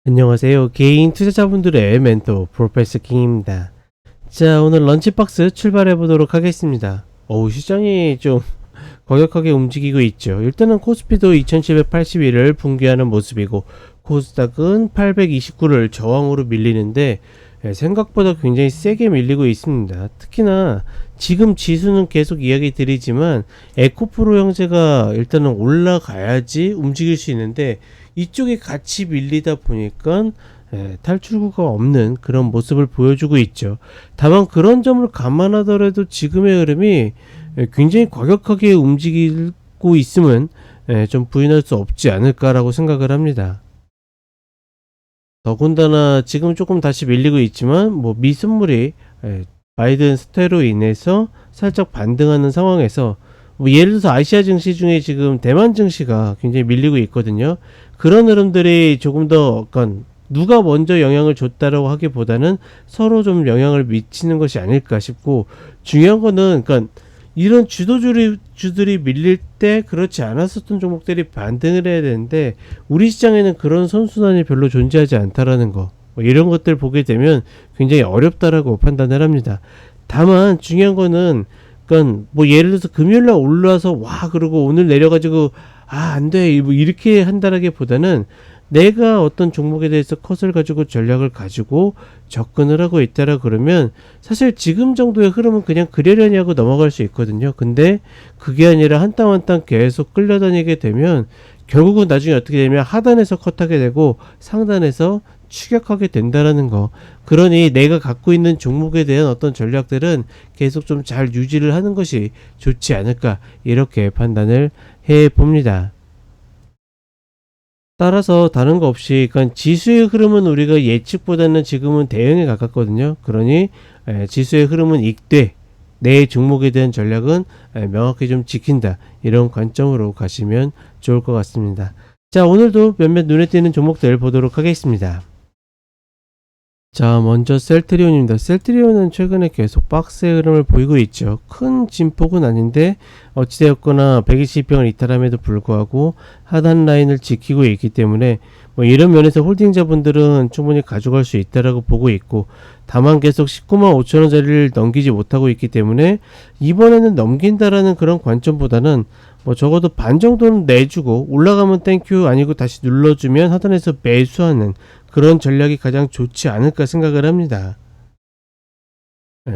안녕하세요. 개인 투자자분들의 멘토 프로페서 킹입니다. 자, 오늘 런치박스 출발해 보도록 하겠습니다. 시장이 좀 거격하게 움직이고 있죠. 일단은 코스피도 2781을 붕괴하는 모습이고 코스닥은 829를 저항으로 밀리는데 생각보다 굉장히 세게 밀리고 있습니다. 특히나 지금 지수는 계속 이야기 드리지만 에코프로 형제가 일단은 올라가야지 움직일 수 있는데 이쪽에 같이 밀리다 보니까 탈출구가 없는 그런 모습을 보여주고 있죠. 다만 그런 점을 감안하더라도 지금의 흐름이 굉장히 과격하게 움직이고 있음은 좀 부인할 수 없지 않을까라고 생각을 합니다. 더군다나 지금 조금 다시 밀리고 있지만 미순물이 바이든 스테로 인해서 살짝 반등하는 상황에서 예를 들어서 아시아 증시 중에 지금 대만 증시가 굉장히 밀리고 있거든요. 그런 흐름들이 조금 더 누가 먼저 영향을 줬다라고 하기보다는 서로 좀 영향을 미치는 것이 아닐까 싶고, 중요한 거는 이런 주들이 밀릴 때 그렇지 않았었던 종목들이 반등을 해야 되는데 우리 시장에는 그런 선순환이 별로 존재하지 않다라는 거, 이런 것들 보게 되면 굉장히 어렵다라고 판단을 합니다. 다만 중요한 거는 예를 들어서 금요일날 올라서 그러고 오늘 내려가지고 안돼 이렇게 한다라기보다는 내가 어떤 종목에 대해서 컷을 가지고 전략을 가지고 접근을 하고 있다라 그러면 사실 지금 정도의 흐름은 그냥 그러려니 하고 넘어갈 수 있거든요. 근데 그게 아니라 한 땀 한 땀 계속 끌려다니게 되면 결국은 나중에 어떻게 되면 하단에서 컷하게 되고 상단에서 추격하게 된다라는 거. 그러니 내가 갖고 있는 종목에 대한 어떤 전략들은 계속 좀 잘 유지를 하는 것이 좋지 않을까, 이렇게 판단을 해 봅니다. 따라서 다른 거 없이 지수의 흐름은 우리가 예측보다는 지금은 대응에 가깝거든요. 그러니 지수의 흐름은 익되 내 종목에 대한 전략은 명확히 좀 지킨다, 이런 관점으로 가시면 좋을 것 같습니다. 자, 오늘도 몇몇 눈에 띄는 종목들 보도록 하겠습니다. 자, 먼저 셀트리온입니다. 셀트리온은 최근에 계속 박스의 흐름을 보이고 있죠. 큰 진폭은 아닌데 어찌되었거나 120평을 이탈함에도 불구하고 하단 라인을 지키고 있기 때문에 이런 면에서 홀딩자분들은 충분히 가져갈 수 있다라고 보고 있고, 다만 계속 19만 5천원짜리를 넘기지 못하고 있기 때문에 이번에는 넘긴다라는 그런 관점보다는 적어도 반 정도는 내주고 올라가면 땡큐 아니고 다시 눌러주면 하단에서 매수하는 그런 전략이 가장 좋지 않을까 생각을 합니다.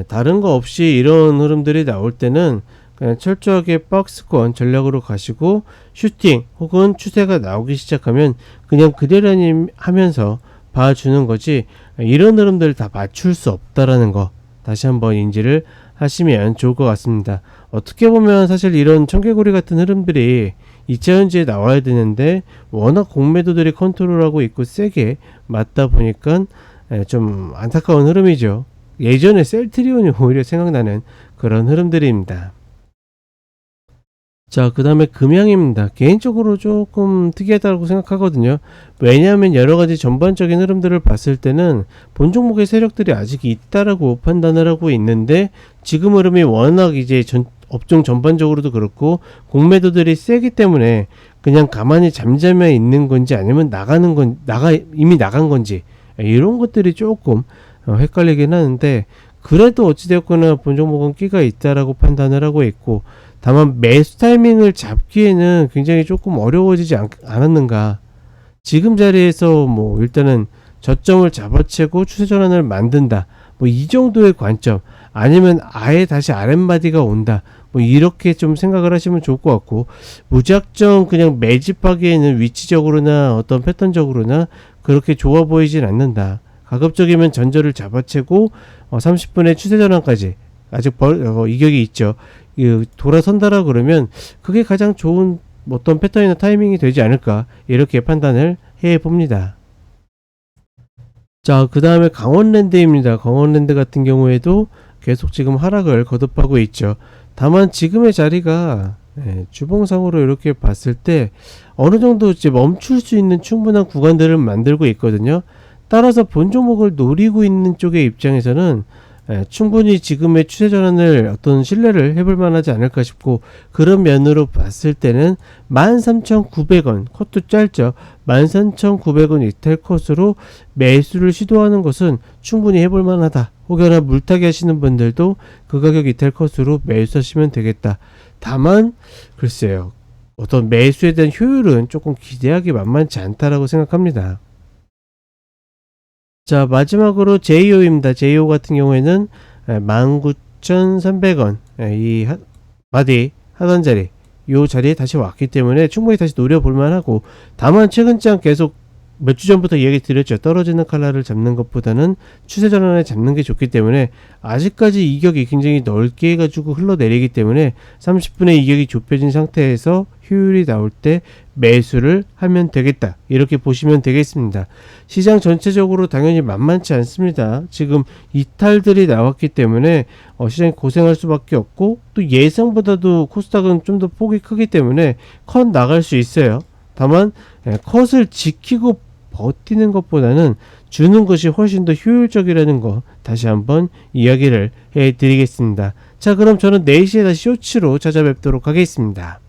다른 거 없이 이런 흐름들이 나올 때는 그냥 철저하게 박스권 전략으로 가시고 슈팅 혹은 추세가 나오기 시작하면 그냥 그대로니 하면서 봐주는 거지, 이런 흐름들을 다 맞출 수 없다라는 거 다시 한번 인지를 하시면 좋을 것 같습니다. 어떻게 보면 사실 이런 청개구리 같은 흐름들이 2차전지에 나와야 되는데 워낙 공매도들이 컨트롤하고 있고 세게 맞다 보니까 좀 안타까운 흐름이죠. 예전에 셀트리온이 오히려 생각나는 그런 흐름들입니다. 자, 그 다음에 금양입니다. 개인적으로 조금 특이하다고 생각하거든요. 왜냐하면 여러가지 전반적인 흐름들을 봤을 때는 본 종목의 세력들이 아직 있다라고 판단을 하고 있는데 지금 흐름이 워낙 이제 업종 전반적으로도 그렇고 공매도들이 세기 때문에 그냥 가만히 잠잠해 있는 건지 아니면 이미 나간 건지, 이런 것들이 조금 헷갈리긴 하는데, 그래도 어찌되었거나 본 종목은 끼가 있다라고 판단을 하고 있고, 다만 매수 타이밍을 잡기에는 굉장히 조금 어려워지지 않았는가. 지금 자리에서 일단은 저점을 잡아채고 추세 전환을 만든다, 이 정도의 관점, 아니면 아예 다시 아랫마디가 온다, 이렇게 좀 생각을 하시면 좋을 것 같고, 무작정 그냥 매집하기에는 위치적으로나 어떤 패턴적으로나 그렇게 좋아 보이진 않는다. 가급적이면 전저를 잡아채고 30분의 추세 전환까지 아직 이격이 있죠. 돌아선다라 그러면 그게 가장 좋은 어떤 패턴이나 타이밍이 되지 않을까, 이렇게 판단을 해 봅니다. 자, 그 다음에 강원랜드입니다. 강원랜드 같은 경우에도 계속 지금 하락을 거듭하고 있죠. 다만 지금의 자리가 주봉상으로 이렇게 봤을 때 어느 정도 이제 멈출 수 있는 충분한 구간들을 만들고 있거든요. 따라서 본 종목을 노리고 있는 쪽의 입장에서는 충분히 지금의 추세 전환을 어떤 신뢰를 해볼 만하지 않을까 싶고, 그런 면으로 봤을 때는 13,900원, 컷도 짧죠. 13,900원 이탈 컷으로 매수를 시도하는 것은 충분히 해볼 만하다. 혹여나 물타기 하시는 분들도 그 가격 이탈 컷으로 매수하시면 되겠다. 다만 글쎄요, 어떤 매수에 대한 효율은 조금 기대하기 만만치 않다라고 생각합니다. 자, 마지막으로 JO입니다. JO 같은 경우에는 19,300원 이 마디 하단 자리, 요 자리에 다시 왔기 때문에 충분히 다시 노려볼 만하고, 다만 최근장 계속 몇 주 전부터 이야기 드렸죠. 떨어지는 칼라를 잡는 것보다는 추세 전환에 잡는 게 좋기 때문에, 아직까지 이격이 굉장히 넓게 해가지고 흘러내리기 때문에 30분의 이격이 좁혀진 상태에서 효율이 나올 때 매수를 하면 되겠다, 이렇게 보시면 되겠습니다. 시장 전체적으로 당연히 만만치 않습니다. 지금 이탈들이 나왔기 때문에 시장이 고생할 수밖에 없고, 또 예상보다도 코스닥은 좀 더 폭이 크기 때문에 컷 나갈 수 있어요. 다만 컷을 지키고 버티는 것보다는 주는 것이 훨씬 더 효율적이라는 거 다시 한번 이야기를 해드리겠습니다. 자, 그럼 저는 4시에 다시 쇼츠로 찾아뵙도록 하겠습니다.